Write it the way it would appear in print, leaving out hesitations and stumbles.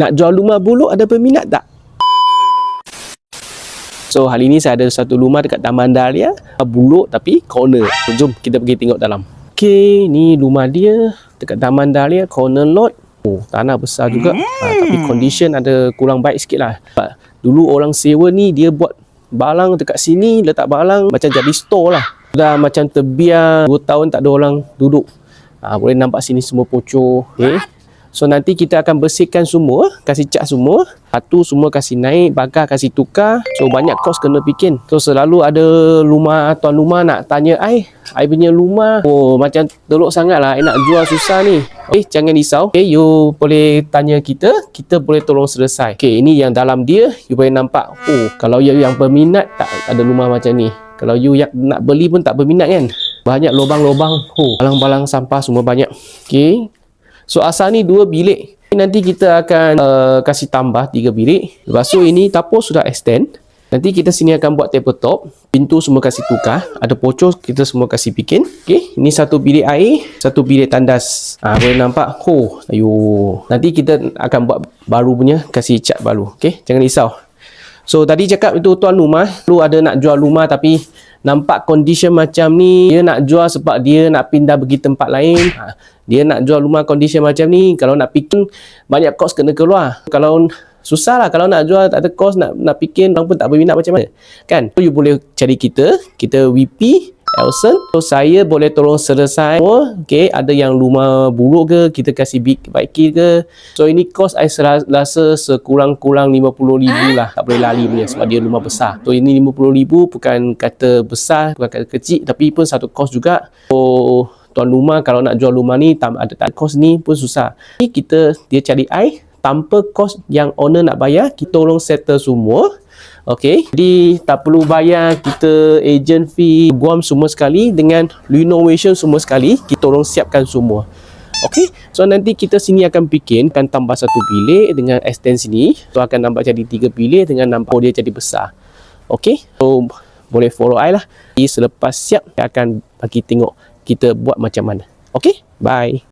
Nak jual rumah buluk, ada peminat tak? So hari ni saya ada satu rumah dekat Taman Dahlia, buluk tapi corner. Jom kita pergi tengok dalam. Okay, ni rumah dia dekat Taman Dahlia, corner lot. Oh, tanah besar juga. Tapi condition ada kurang baik sikit lah. Dulu orang sewa ni, dia buat balang dekat sini, letak balang macam jadi store lah. Dah macam terbiar 2 tahun tak ada orang duduk. Boleh nampak sini semua pocor. Okay. So nanti kita akan bersihkan semua, kasih cat semua. Batu semua kasih naik, bagar kasih tukar. So banyak kos kena bikin. So selalu ada rumah, tuan rumah nak tanya I punya rumah, oh macam teruk sangat lah, I nak jual susah ni. Jangan risau. You boleh tanya kita boleh tolong selesai. Ini yang dalam dia, you boleh nampak. Oh, kalau you yang berminat, tak ada rumah macam ni. Kalau you yang nak beli pun tak berminat kan. Banyak lubang-lubang. Oh, balang-balang sampah semua banyak. So asal ni 2 bilik. Nanti kita akan kasih tambah 3 bilik. Lepas tu ini dapur sudah extend. Nanti kita sini akan buat tabletop. Pintu semua kasih tukar. Ada pocor kita semua kasih bikin. Ini 1 bilik air, 1 bilik tandas. Boleh nampak. Nanti kita akan buat baru punya, kasih cat baru. Jangan risau. So tadi cakap itu tuan rumah, lu ada nak jual rumah tapi nampak condition macam ni, dia nak jual sebab dia nak pindah pergi tempat lain. Dia nak jual rumah condition macam ni, kalau nak bikin banyak kos kena keluar. Kalau susah lah, kalau nak jual tak ada kos, nak bikin orang pun tak berminat macam mana kan. So you boleh cari kita VP Elson. So saya boleh tolong selesai. Ada yang rumah buruk ke, kita kasih baiki ke. So ini kos saya rasa sekurang-kurang 50,000 lah. Tak boleh lari punya sebab dia rumah besar. So ini 50,000 bukan kata besar, bukan kata kecil, tapi pun satu kos juga. So tuan rumah kalau nak jual rumah ni, ada kos ni pun susah. Dia cari tanpa kos yang owner nak bayar, kita tolong settle semua. Jadi tak perlu bayar kita agent fee, guam semua sekali, dengan renovation semua sekali, kita tolong siapkan semua. So nanti kita sini akan bikinkan tambah 1 bilik dengan extend sini. So akan nampak jadi 3 bilik dengan nampak dia jadi besar. So boleh follow I lah. Selepas siap, saya akan bagi tengok kita buat macam mana. Bye.